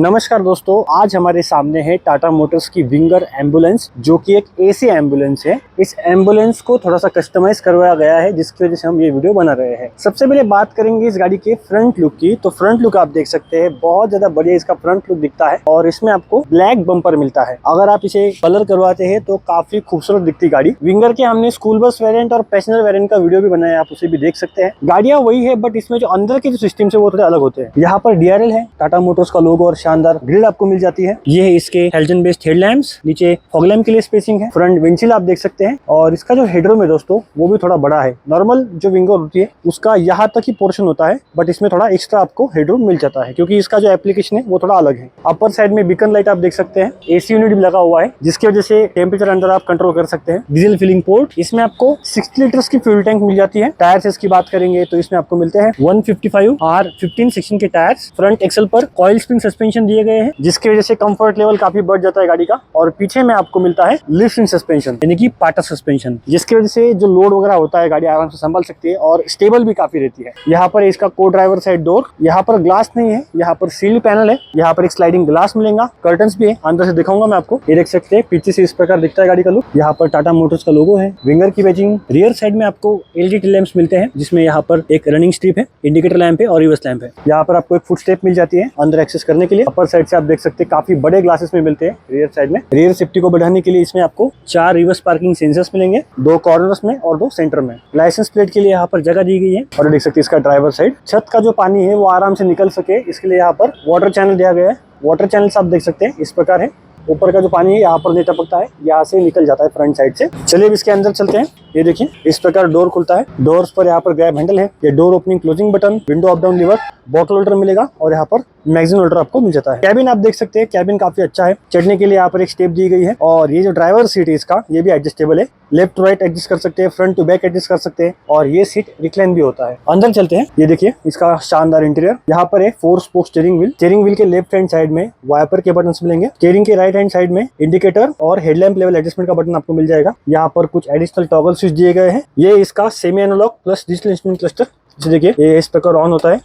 नमस्कार दोस्तों, आज हमारे सामने है टाटा मोटर्स की विंगर एम्बुलेंस, जो कि एक एसी एम्बुलेंस है। इस एम्बुलेंस को थोड़ा सा कस्टमाइज करवाया गया है, जिसकी वजह से हम ये वीडियो बना रहे हैं। सबसे पहले बात करेंगे इस गाड़ी के फ्रंट लुक की। तो फ्रंट लुक आप देख सकते हैं, बहुत ज्यादा बढ़िया इसका फ्रंट लुक दिखता है और इसमें आपको ब्लैक बम्पर मिलता है। अगर आप इसे कलर करवाते हैं तो काफी खूबसूरत दिखती गाड़ी। विंगर के हमने स्कूल बस वेरिएंट और पैसेंजर वेरिएंट का वीडियो भी बनाया, आप उसे भी देख सकते हैं। गाड़ियां वही है, बट इसमें जो अंदर के जो सिस्टम है वो थोड़े अलग होते हैं। यहाँ पर DRL है, टाटा मोटर्स का लोगो और शानदार ग्रिल आपको मिल जाती है। ये है इसके हेलोजन बेस्ड हेडलैम्प्स, नीचे फॉग लैम्प के लिए स्पेसिंग है, फ्रंट विंडशील्ड आप देख सकते हैं। और इसका जो हेडरूम है दोस्तों, वो भी थोड़ा बड़ा है। नॉर्मल जो विंगर होती है उसका यहाँ तक ही पोर्शन होता है, बट इसमें थोड़ा एक्स्ट्रा आपको हेडरूम मिल जाता है, क्योंकि इसका जो एप्लीकेशन है वो थोड़ा अलग है। अपर साइड में बीकन लाइट आप देख सकते हैं, AC यूनिट भी लगा हुआ है, जिसकी वजह से टेम्परेचर अंदर आप कंट्रोल कर सकते हैं। डीजल फिलिंग पोर्ट, इसमें आपको 60 लीटर्स की फ्यूल टैंक मिल जाती है। टायर्स की बात करेंगे तो इसमें आपको मिलते हैं 155R15 सेक्शन के टायर्स। फ्रंट एक्सल पर कॉइल स्प्रिंग सस्पेंशन दिए गए हैं, जिसकी वजह से कंफर्ट लेवल काफी बढ़ जाता है गाड़ी का। और पीछे में आपको मिलता है लिफ्ट स्प्रिंग सस्पेंशन, यानी कि पाटा सस्पेंशन, जिसकी वजह से जो लोड वगैरह होता है गाड़ी आराम से संभाल सकती है और स्टेबल भी काफी रहती है। यहाँ पर इसका को ड्राइवर साइड डोर, यहाँ पर ग्लास नहीं है, यहाँ पर सील्ड पैनल है। यहाँ पर एक स्लाइडिंग ग्लास मिलेगा, कर्टन्स भी है, अंदर से दिखाऊंगा मैं आपको। ये देख सकते हैं पीछे से इस प्रकार दिखता है गाड़ी का लुक। यहाँ पर टाटा मोटर्स का लोगो है, विंगर की बैजिंग। रियर साइड में आपको LED लैंप्स मिलते हैं, जिसमें यहाँ पर एक रनिंग स्ट्रिप है, इंडिकेटर लैंप है और रिवर्स लैंप है। यहाँ पर आपको एक फुट स्टेप मिल जाती है अंदर एक्सेस करने के लिए। अपर साइड से आप देख सकते हैं काफी बड़े ग्लासेस में मिलते हैं रियर साइड में। रियर सेफ्टी को बढ़ाने के लिए इसमें आपको 4 रिवर्स पार्किंग सेंसर्स मिलेंगे, 2 कॉर्नर्स में और 2 सेंटर में। लाइसेंस प्लेट के लिए यहाँ पर जगह दी गई है। और देख सकते हैं इसका ड्राइवर साइड, छत का जो पानी है वो आराम से निकल सके, इसके लिए यहाँ पर वाटर चैनल दिया गया है। वाटर चैनल्स आप देख सकते हैं इस प्रकार है। ऊपर का जो पानी है यहाँ पर नहीं टपकता है, यहाँ से निकल जाता है फ्रंट साइड से। चलिए अब इसके अंदर चलते हैं। ये देखिए इस प्रकार डोर खुलता है। डोर्स पर यहाँ पर ग्रैब हैंडल है, ये door opening closing button, window up down lever, bottle holder मिलेगा और यहाँ पर मैगजीन होल्डर आपको मिल जाता है। कैबिन आप देख सकते हैं, कैबिन काफी अच्छा है। चढ़ने के लिए यहाँ पर एक स्टेप दी गई है। और ये जो ड्राइवर सीट है इसका, ये भी एडजस्टेबल है, लेफ्ट टू राइट एडजस्ट कर सकते हैं, फ्रंट टू बैक एडजस्ट कर सकते हैं। और ये सीट रिक्लाइन भी होता है। अंदर चलते हैं। ये देखिए इसका शानदार इंटीरियर। यहाँ पर है 4 spoke steering wheel. Steering wheel के लेफ्ट हैंड साइड में वाइपर के बटन मिलेंगे। स्टीयरिंग के राइट हैंड साइड में इंडिकेटर और हेडलैम्प लेवल एडजस्टमेंट का बटन आपको मिल जाएगा। यहाँ पर कुछ एडिशनल टॉगल स्विच दिए गए हैं। ये इसका semi analog plus digital instrument cluster. देखिए ये इस प्रकार ऑन होता है।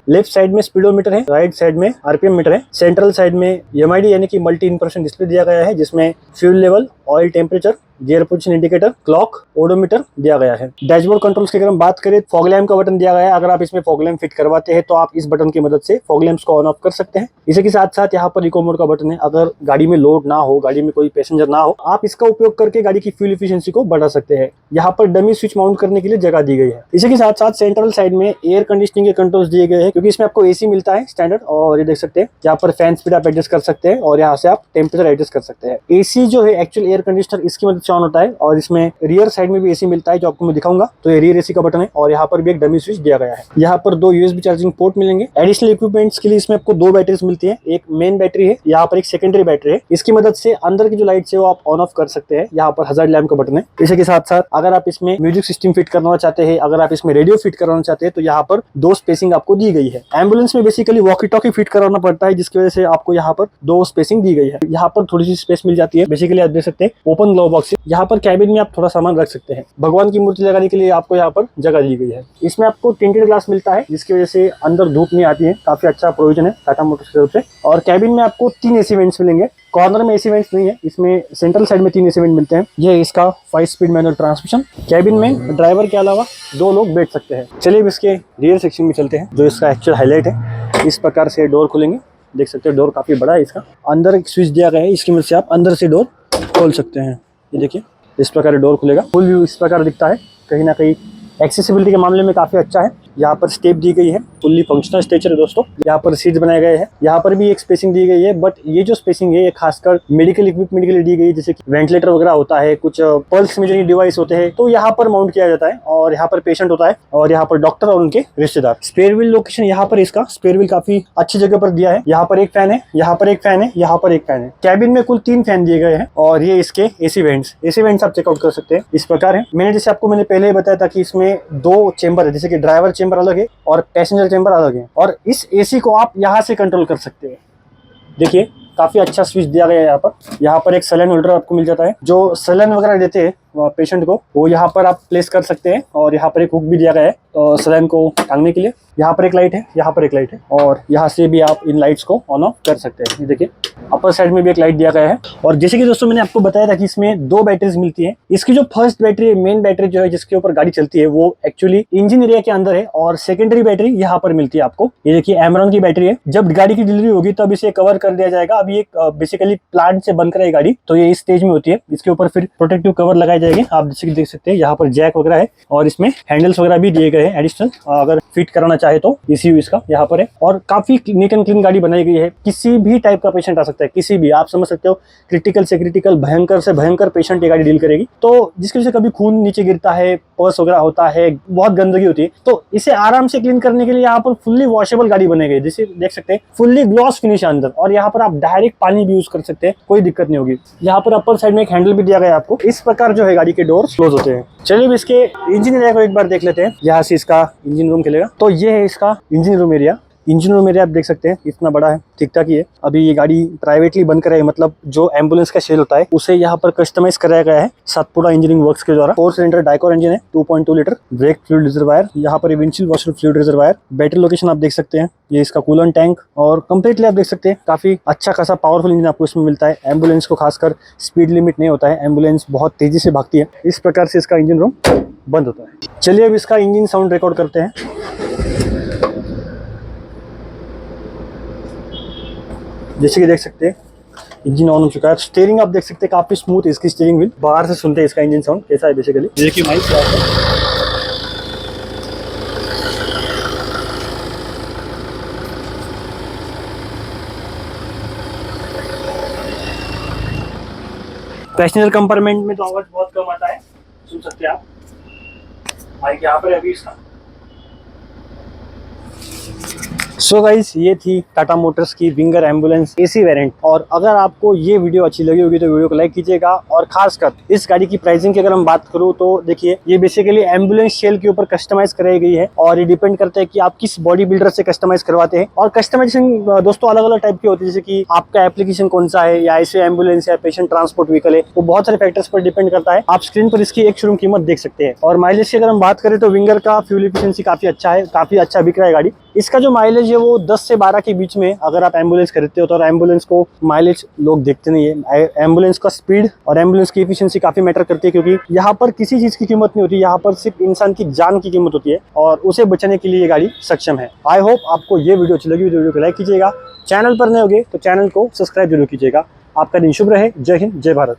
लेफ्ट साइड में स्पीडोमीटर है, राइट साइड में RPM मीटर है। सेंट्रल साइड में MID यानी कि मल्टी इंप्रेशन डिस्प्ले दिया गया है, जिसमें fuel level, oil temperature, gear position indicator, clock, odometer दिया गया है। डैशबोर्ड कंट्रोल्स की अगर हम बात करें, फॉग लैम्प का बटन दिया गया है। अगर आप इसमें फॉग लैम्प फिट करवाते हैं तो आप इस बटन की मदद से फॉग लैम्प्स को ऑन ऑफ कर सकते हैं। इसी के साथ साथ यहाँ पर इको मोड का बटन है। अगर गाड़ी में लोड ना हो, गाड़ी में कोई पैसेंजर ना हो, आप इसका उपयोग करके गाड़ी की फ्यूल एफिशिएंसी को बढ़ा सकते हैं। यहाँ पर डमी स्विच माउंट करने के लिए जगह दी गई है। इसी के साथ साथ सेंट्रल साइड में एयर कंडीशनिंग के कंट्रोल्स दिए गए हैं, क्योंकि इसमें आपको AC मिलता है स्टैंडर्ड। और ये देख सकते हैं यहाँ पर फैन स्पीड आप एडजस्ट कर सकते हैं और यहाँ से आप टेम्परेचर एडजस्ट कर सकते हैं। AC जो है एक्चुअल एयर कंडीशनर, इसकी मदद से ऑन होता है। और इसमें रियर साइड में भी AC मिलता है, जो आपको मैं दिखाऊंगा। तो ये रियर AC का बटन है और यहाँ पर भी एक डमी स्विच दिया गया है। यहाँ पर 2 USB चार्जिंग पोर्ट मिलेंगे। एडिशनल इक्विपमेंट्स के लिए इसमें आपको 2 बैटरीज मिलती है। एक मेन बैटरी है, यहाँ पर एक सेकेंडरी बैटरी है। इसकी मदद से अंदर की जो लाइट है वो आप ऑन ऑफ कर सकते हैं। यहाँ पर हजार्ड लैम्प का बटन है। इसी के साथ साथ अगर आप इसमें म्यूजिक सिस्टम फिट करना चाहते हैं, अगर आप इसमें रेडियो फिट करवाना चाहते हैं, तो यहाँ पर 2 स्पेसिंग आपको दी गई है। एम्बुलेंस में बेसिकली वॉकी टॉकी फिट करवाना पड़ता है, जिसकी वजह से आपको यहाँ पर 2 स्पेसिंग दी गई है। यहाँ पर थोड़ी सी स्पेस मिल जाती है। बेसिकली आप देख सकते हैं ओपन ग्लोव बॉक्स। यहाँ पर कैबिन में आप थोड़ा सामान रख सकते हैं। भगवान की मूर्ति लगाने के लिए आपको यहाँ पर जगह दी गई है। इसमें आपको टिंटेड ग्लास मिलता है, जिसकी वजह से अंदर धूप नहीं आती है। काफी अच्छा प्रोविजन है टाटा मोटर्स की तरफ से। और कैबिन में आपको 3 AC वेंट्स मिलेंगे। कॉर्नर में AC वेंट्स नहीं है, इसमें सेंट्रल साइड में 3 AC वेंट मिलते हैं। ये इसका 5 स्पीड मैनुअल ट्रांसमिशन। कैबिन में ड्राइवर के अलावा 2 लोग बैठ सकते हैं। चलिए अब इसके रियर सेक्शन में चलते हैं, जो इसका एक्चुअल हाईलाइट है। इस प्रकार से डोर खुलेंगे, देख सकते हैं डोर काफी बड़ा है इसका। अंदर एक स्विच दिया गया है, इसकी मदद से आप अंदर से डोर खोल सकते हैं। ये देखिए इस प्रकार डोर खुलेगा। फुल व्यू इस प्रकार दिखता है। कहीं ना कहीं एक्सेसिबिलिटी के मामले में काफी अच्छा है। यहाँ पर स्टेप दी गई है, फुल्ली फंक्शनल स्ट्रेचर है दोस्तों। यहाँ पर सीट बनाए गए हैं। यहाँ पर भी एक स्पेसिंग दी गई है, बट ये जो स्पेसिंग है ये खासकर मेडिकल इक्विपमेंट के लिए दी गई है, जैसे कि वेंटिलेटर वगैरह होता है, कुछ पल्स मेजरिंग डिवाइस होते हैं, तो यहाँ पर माउंट किया जाता है। और यहाँ पर पेशेंट होता है और यहाँ पर डॉक्टर और उनके रिश्तेदार। स्पेयर व्हील लोकेशन यहाँ पर, इसका स्पेयर व्हील काफी अच्छी जगह पर दिया है। यहाँ पर एक फैन है, यहाँ पर एक फैन है, यहाँ पर एक फैन है। कैबिन में कुल 3 फैन दिए गए हैं। और ये इसके AC वेंट्स आप चेकआउट कर सकते हैं। इस प्रकार है। मैंने पहले बताया था कि इसमें 2 चेंबर है, जैसे कि ड्राइवर चेंबर अलग है और पैसेंजर चेंबर अलग है। और इस AC को आप यहाँ से कंट्रोल कर सकते हैं। देखिए काफी अच्छा स्विच दिया गया है। यहाँ पर एक सैलाइन होल्डर आपको मिल जाता है। जो सैलाइन वगैरह देते हैं पेशेंट को वो यहाँ पर आप प्लेस कर सकते हैं। और यहाँ पर एक हुक भी दिया गया है तो सलाइन को टांगने के लिए। यहाँ पर एक लाइट है, यहाँ पर एक लाइट है, और यहाँ से भी आप इन लाइट्स को ऑन ऑफ कर सकते हैं। ये देखिए अपर साइड में भी एक लाइट दिया गया है। और जैसे कि दोस्तों मैंने आपको बताया था कि इसमें 2 बैटरीज मिलती हैं। इसकी जो फर्स्ट बैटरी है, मेन बैटरी जो है जिसके ऊपर गाड़ी चलती है, वो एक्चुअली इंजन एरिया के अंदर है, और सेकेंडरी बैटरी यहाँ पर मिलती है आपको। ये देखिए एमरॉन की बैटरी है। जब गाड़ी की डिलीवरी होगी तब इसे कवर कर दिया जाएगा। अभी एक बेसिकली प्लांट से बनकर है गाड़ी, तो ये इस स्टेज में होती है। इसके ऊपर फिर प्रोटेक्टिव कवर लगाए जाएंगे। आप जैसे कि देख सकते हैं यहाँ पर जैक वगैरह है, और इसमें हैंडल्स वगैरह भी दिए गए हैं एडिशनल, अगर फिट कराना चाहे तो। ECU इसका यहाँ पर है, और काफी नीट एंड क्लीन गाड़ी बनाई गई है। किसी भी टाइप का पेशेंट आ सकता है, किसी भी, आप समझ सकते हो, क्रिटिकल से क्रिटिकल, भयंकर से भयंकर पेशेंट ये गाड़ी डील करेगी। तो जिसकी वजह से कभी खून नीचे गिरता है, पर्स वगैरह होता है, बहुत गंदगी होती है, तो इसे आराम से क्लीन करने के लिए यहाँ पर फुल्ली वॉशेबल गाड़ी बनाई गई। जैसे देख सकते हैं फुल्ली ग्लॉस फिनिश है अंदर, और यहाँ पर आप डायरेक्ट पानी भी यूज कर सकते हैं, कोई दिक्कत नहीं होगी। यहाँ पर अपर साइड में एक हैंडल भी दिया गया है आपको। इस प्रकार जो है गाड़ी के डोर क्लोज होते हैं। चलिए इसके इंजन एरिया को एक बार देख लेते हैं। यहाँ से इसका इंजन रूम खुलेगा, तो ये है इसका engine room area. Engine room area आप देख सकते हैं इतना बड़ा है, ठीक ठाक ही है। अभी ये गाड़ी प्राइवेटली बनकर है, मतलब जो एम्बुलेंस का सेल होता है उसे यहाँ पर कस्टमाइज कराया गया है सतपुड़ा इंजीनियरिंग वर्क्स के द्वारा। 4 सिलेंडर डाइकोर इंजन है, 2.2 लीटर ब्रेक फ्लूइड रिजर्वायर, यहाँ पर windshield washer fluid reservoir, battery location आप देख सकते हैं, ये इसका कूलेंट टैंक, और कंप्लीटली आप देख सकते हैं काफी अच्छा खासा पावरफुल इंजन आपको इसमें मिलता है। एम्बुलेंस को खासकर स्पीड लिमिट नहीं होता है, एम्बुलेंस बहुत तेजी से भागती है। इस प्रकार से इसका इंजन रूम बंद होता है। चलिए अब इसका इंजन साउंड रिकॉर्ड करते हैं। जैसे कि देख सकते हैं इंजन ऑन हो चुका है। स्टीयरिंग आप देख सकते हैं काफी स्मूथ है इसकी स्टीयरिंग व्हील। बाहर से सुनते हैं इसका इंजन साउंड कैसा है। बेसिकली देखिए माइक क्या है, पैसेंजर कंपार्टमेंट में तो आवाज बहुत कम आता है, सुन सकते हैं आप। माइक यहाँ पर है अभी इसका। सो गाइस ये थी टाटा मोटर्स की विंगर एम्बुलेंस AC वेरिएंट। और अगर आपको ये वीडियो अच्छी लगी होगी तो वीडियो को लाइक कीजिएगा। और खासकर इस गाड़ी की प्राइसिंग की अगर हम बात करूँ तो देखिए ये बेसिकली एम्बुलेंस शेल के ऊपर कस्टमाइज कराई गई है, और ये डिपेंड करता है कि आप किस बॉडी बिल्डर से कस्टमाइज करवाते हैं। और कस्टमाइजेशन दोस्तों अलग अलग टाइप की होती है, जैसे कि आपका एप्लीकेशन कौन सा है, या ऐसे एम्बुलेंस या पेशेंट ट्रांसपोर्ट व्हीकल है, वो बहुत सारे फैक्टर्स पर डिपेंड करता है। आप स्क्रीन पर इसकी एक शोरूम कीमत देख सकते हैं। और माइलेज की अगर हम बात करें तो विंगर का फ्यूल एफिशिएंसी काफी अच्छा है, काफी अच्छा बिक रहा है गाड़ी। इसका जो माइलेज है वो 10 से 12 के बीच में अगर आप एम्बुलेंस खरीदते हो तो। एम्बुलेंस को माइलेज लोग देखते नहीं है, एम्बुलेंस का स्पीड और एम्बुलेंस की एफिशिएंसी काफी मैटर करती है, क्योंकि यहाँ पर किसी चीज की कीमत नहीं होती, यहाँ पर सिर्फ इंसान की जान की कीमत होती है, और उसे बचाने के लिए ये गाड़ी सक्षम है। आई होप आपको ये वीडियो अच्छी लगी, वीडियो को लाइक कीजिएगा। चैनल पर नए होगे तो चैनल को सब्सक्राइब जरूर कीजिएगा। आपका दिन शुभ रहे। जय हिंद, जय भारत।